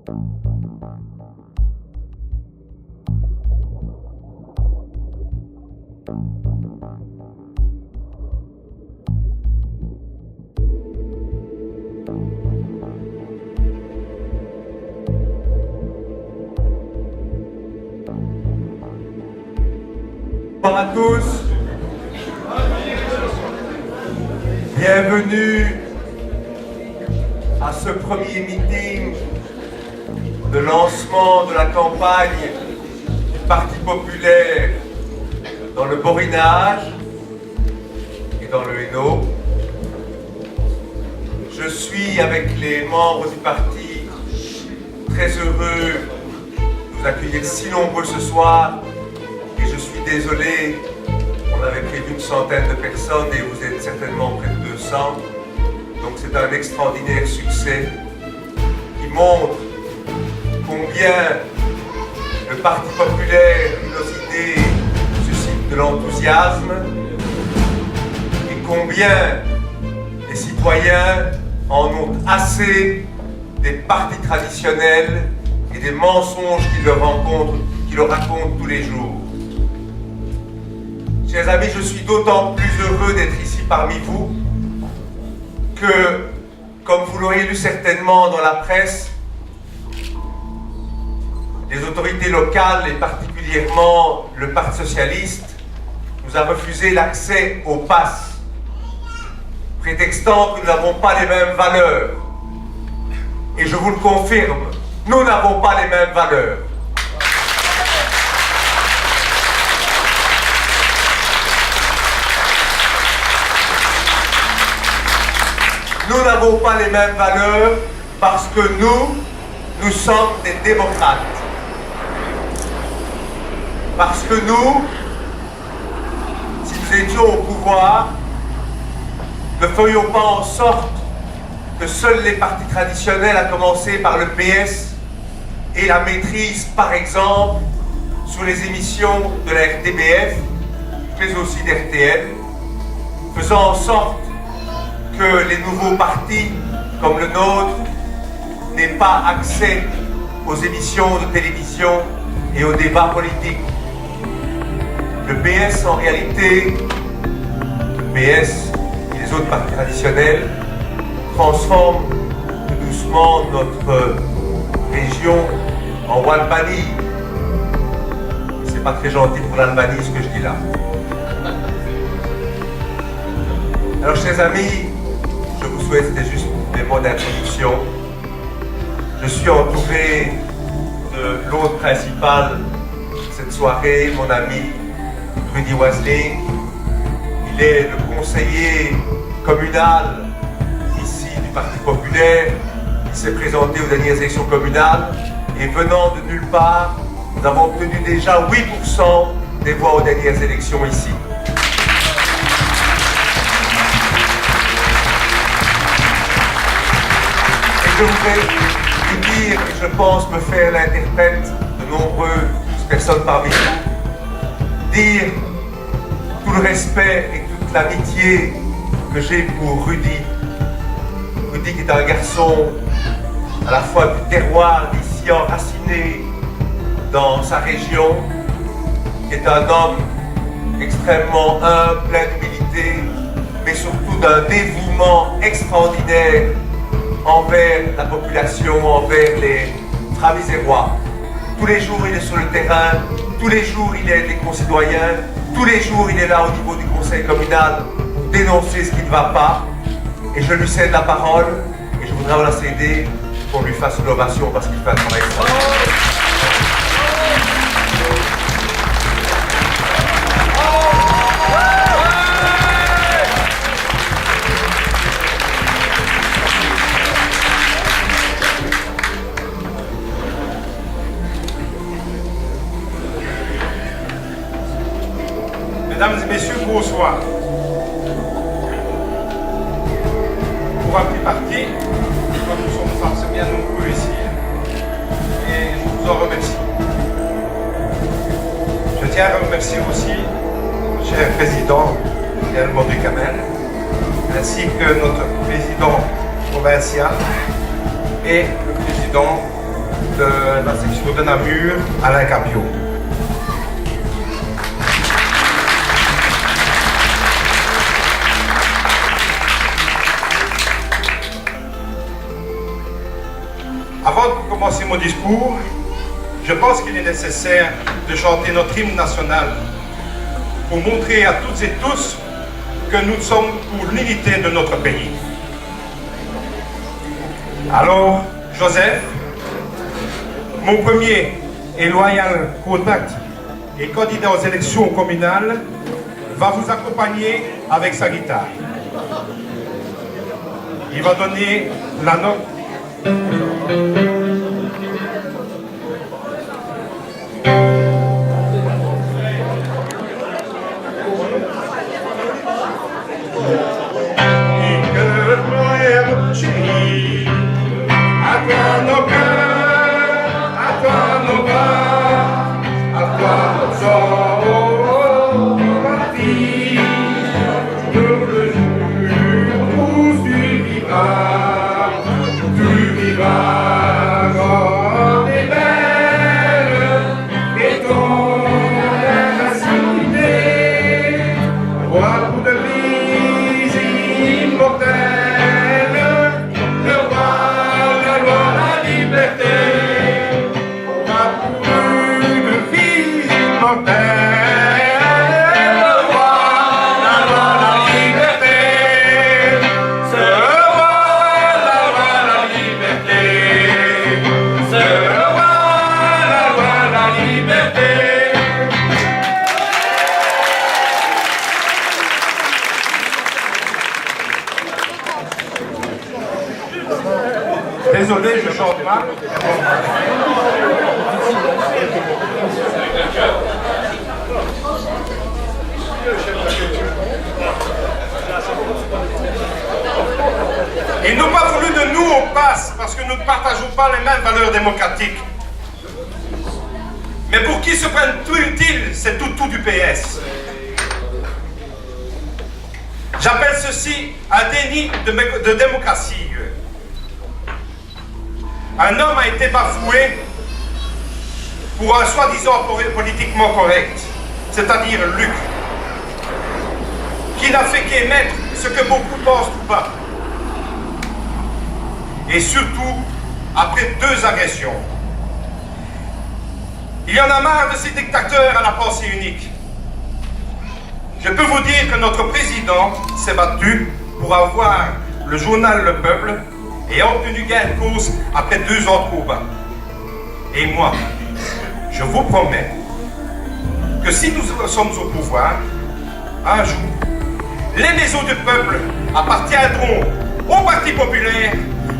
Bonjour à tous, bienvenue à ce premier meeting de lancement de la campagne du Parti populaire dans le Borinage et dans le Hainaut. Je suis avec les membres du parti très heureux de vous accueillir si nombreux ce soir. Et je suis désolé, on avait prévu une centaine de personnes et vous êtes certainement près de 200. Donc c'est un extraordinaire succès qui montre combien le Parti populaire et nos idées suscitent de l'enthousiasme et combien les citoyens en ont assez des partis traditionnels et des mensonges qu'ils leur racontent tous les jours. Chers amis, je suis d'autant plus heureux d'être ici parmi vous que, comme vous l'aurez lu certainement dans la presse, les autorités locales, et particulièrement le Parti socialiste, nous a refusé l'accès au pass, prétextant que nous n'avons pas les mêmes valeurs. Et je vous le confirme, nous n'avons pas les mêmes valeurs. Nous n'avons pas les mêmes valeurs parce que nous sommes des démocrates. Parce que nous, si nous étions au pouvoir, ne ferions pas en sorte que seuls les partis traditionnels, à commencer par le PS, aient la maîtrise, par exemple, sur les émissions de la RTBF, mais aussi d'RTL, faisant en sorte que les nouveaux partis, comme le nôtre, n'aient pas accès aux émissions de télévision et aux débats politiques. Le PS, en réalité, le PS et les autres partis traditionnels transforment tout doucement notre région en Walbanie. C'est pas très gentil pour l'Albanie ce que je dis là. Alors, chers amis, je vous souhaite, c'était juste des mots d'introduction. Je suis entouré de l'hôte principal de cette soirée, mon ami Rudy Wasling. Il est le conseiller communal ici du Parti populaire. Il s'est présenté aux dernières élections communales et venant de nulle part, nous avons obtenu déjà 8% des voix aux dernières élections ici. Je voudrais vous dire, et je pense me faire l'interprète de nombreuses personnes parmi vous, dire tout le respect et toute l'amitié que j'ai pour Rudy. Rudy qui est un garçon à la fois du terroir, d'ici enraciné dans sa région, qui est un homme extrêmement humble, plein d'humilité, mais surtout d'un dévouement extraordinaire envers la population, envers les Fravisérois. Tous les jours, il est sur le terrain, tous les jours, il aide les concitoyens, tous les jours, il est là au niveau du conseil communal pour dénoncer ce qui ne va pas. Et je lui cède la parole, et je voudrais la céder pour qu'on lui fasse une ovation parce qu'il fait un travail extraordinaire. Mesdames et messieurs, bonsoir. Pour un petit parti, comme nous sommes forcément bien nombreux ici, et je vous en remercie. Je tiens à remercier aussi le cher président Daniel Maury-Kamel, ainsi que notre président provincial et le président de la section de Namur, Alain Capiot. Avant de commencer mon discours, je pense qu'il est nécessaire de chanter notre hymne national pour montrer à toutes et tous que nous sommes pour l'unité de notre pays. Alors, Joseph, mon premier et loyal contact et candidat aux élections communales, va vous accompagner avec sa guitare. Il va donner la note. Désolé, je chante mal. Ils n'ont pas voulu de nous au passe parce que nous ne partageons pas les mêmes valeurs démocratiques. Mais pour qui se prennent-ils ces toutous du PS? J'appelle ceci un déni de démocratie. Un homme a été bafoué pour un soi-disant politiquement correct, c'est-à-dire Luc, qui n'a fait qu'émettre ce que beaucoup pensent ou pas. Et surtout, après 2 agressions. Il y en a marre de ces dictateurs à la pensée unique. Je peux vous dire que notre président s'est battu pour avoir le journal Le Peuple et a obtenu gain de cause après 2 ans de combat. Et moi, je vous promets que si nous sommes au pouvoir, un jour, les maisons du peuple appartiendront au Parti populaire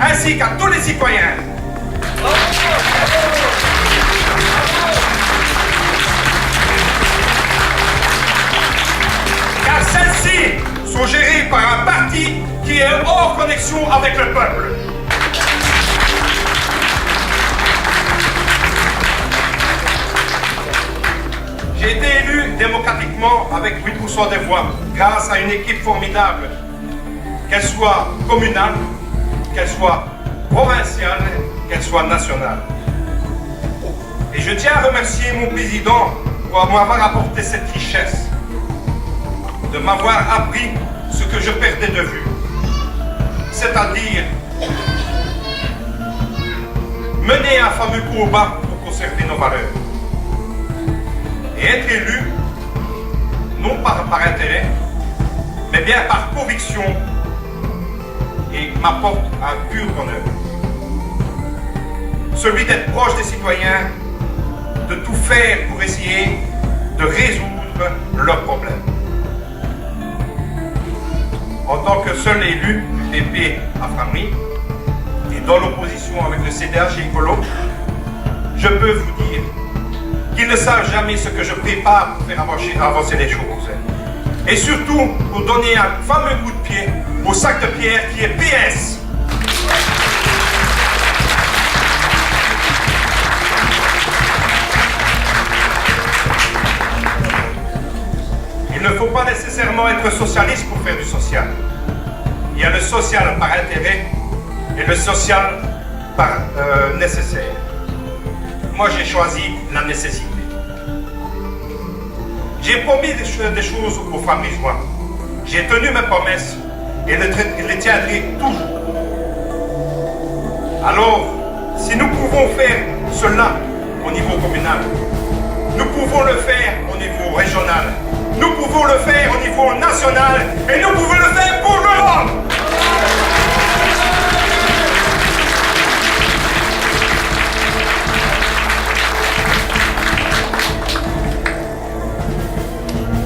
ainsi qu'à tous les citoyens. Car celles-ci sont gérées par un parti qui est hors connexion avec le peuple. J'ai été élu démocratiquement avec 8% des voix, grâce à une équipe formidable, qu'elle soit communale, qu'elle soit provinciale, qu'elle soit nationale. Et je tiens à remercier mon président pour m'avoir apporté cette richesse, de m'avoir appris ce que je perdais de vue, c'est-à-dire mener un fameux combat pour conserver nos valeurs. Et être élu, non par intérêt, mais bien par conviction, et m'apporte un pur bonheur. Celui d'être proche des citoyens, de tout faire pour essayer de résoudre leurs problèmes. En tant que seul élu du PP à Framry, et dans l'opposition avec le CDH et Écolo, je peux vous dire qu'ils ne savent jamais ce que je prépare pour faire avancer les choses. Et surtout, pour donner un fameux coup de pied au sac de pierre qui est PS. Il ne faut pas nécessairement être socialiste pour faire du social. Il y a le social par intérêt et le social par nécessaire. moi j'ai choisi la nécessité. J'ai promis des choses aux Frabrisois. J'ai tenu mes promesses et les tiendrai toujours. Alors, si nous pouvons faire cela au niveau communal, nous pouvons le faire au niveau régional, nous pouvons le faire au niveau national et nous pouvons le faire pour l'Europe.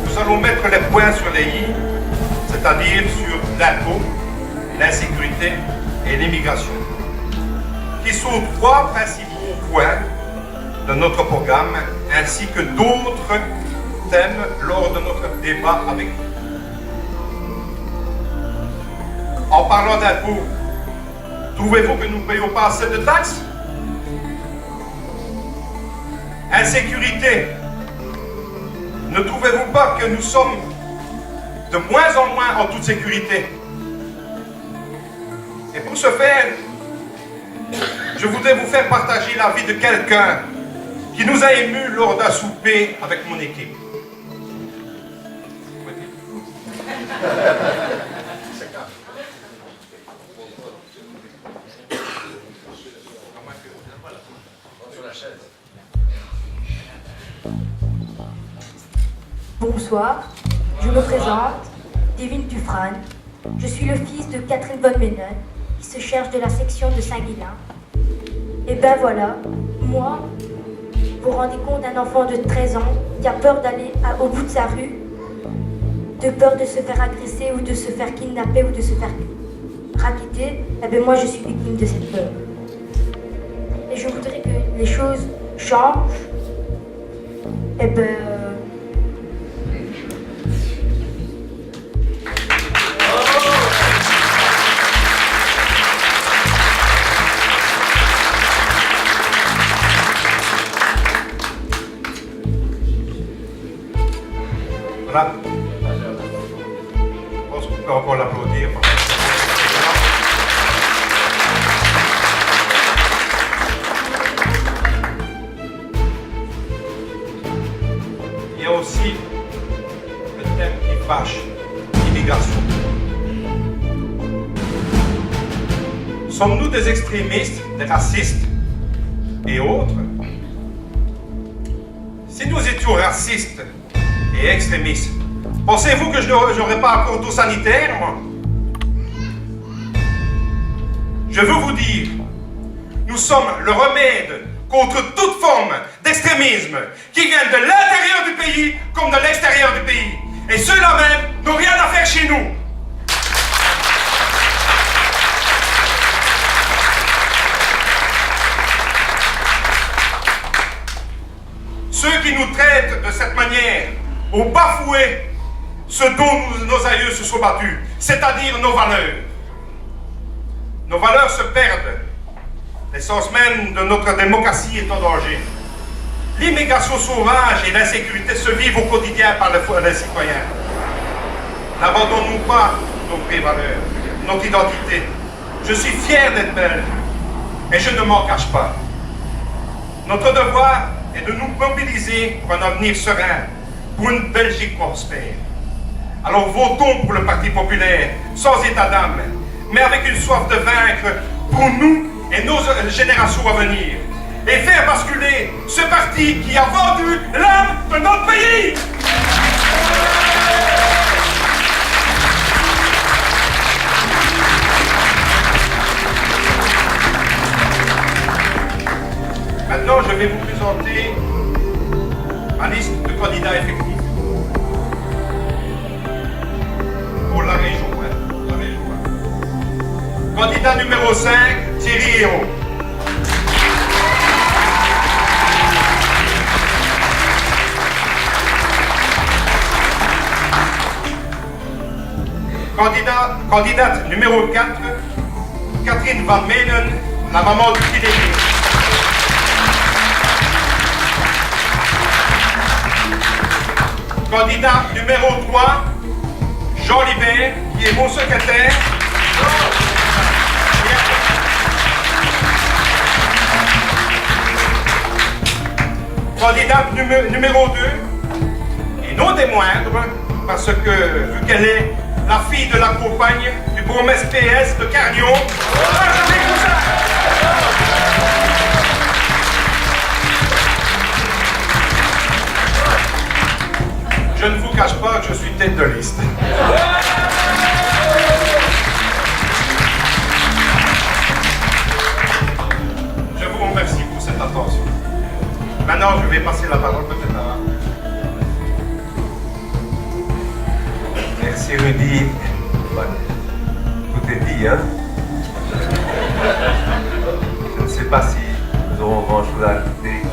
Nous allons mettre les points sur les i, c'est-à-dire sur l'impôt, l'insécurité et l'immigration, qui sont trois principaux points de notre programme, ainsi que d'autres thèmes lors de notre débat avec vous. En parlant d'impôts, trouvez-vous que nous ne payons pas assez de taxes? Insécurité, ne trouvez-vous pas que nous sommes de moins en moins en toute sécurité? Et pour ce faire, je voudrais vous faire partager la vie de quelqu'un qui nous a émus lors d'un souper avec mon équipe. Bonsoir, je me présente, Devine Dufresne. Je suis le fils de Catherine von Mennen, qui se cherche de la section de Saint-Guilain. Et ben voilà, moi, vous rendez compte d'un enfant de 13 ans qui a peur d'aller au bout de sa rue, de peur de se faire agresser ou de se faire kidnapper ou de se faire raqueter. Et ben moi je suis victime de cette peur. Et je voudrais que les choses changent. Et ben... Voilà. Je pense qu'on peut encore l'applaudir. Il y a aussi le thème qui fâche, l'immigration. Sommes-nous des extrémistes, des racistes et autres? Si nous étions racistes et extrémistes, pensez-vous que je n'aurais pas un cordon sanitaire, moi? Je veux vous dire, nous sommes le remède contre toute forme d'extrémisme qui vient de l'intérieur du pays comme de l'extérieur du pays. Et ceux-là même n'ont rien à faire chez nous. Ceux qui nous traitent de cette manière ont bafoué ce dont nos aïeux se sont battus, c'est-à-dire nos valeurs. Nos valeurs se perdent. L'essence même de notre démocratie est en danger. L'immigration sauvage et l'insécurité se vivent au quotidien par les citoyens. N'abandonnons pas nos vraies valeurs, notre identité. Je suis fier d'être belge et je ne m'en cache pas. Notre devoir est de nous mobiliser pour un avenir serein, pour une Belgique prospère. Alors votons pour le Parti populaire, sans état d'âme, mais avec une soif de vaincre pour nous et nos générations à venir, et faire basculer ce parti qui a vendu l'âme de notre pays. Maintenant, je vais vous présenter ma liste de candidats effectifs. Pour la région, Candidat numéro 5, Thierry Hérault. Candidate numéro 4, Catherine Van Meenen, la maman du petit David. Candidat numéro 3, Jean Libert, qui est mon secrétaire. Candidate numéro 2, et non des moindres, parce que, vu qu'elle est la fille de la compagne du bourgmestre PS de Carnion, Benjamin Cousin. Je ne vous cache pas que je suis tête de liste. Je vous remercie pour cette attention. Maintenant, je vais passer la parole peut-être à... Merci Rudy. Voilà. Tout est dit, hein. Je ne sais pas si nous aurons grand chose à ajouter.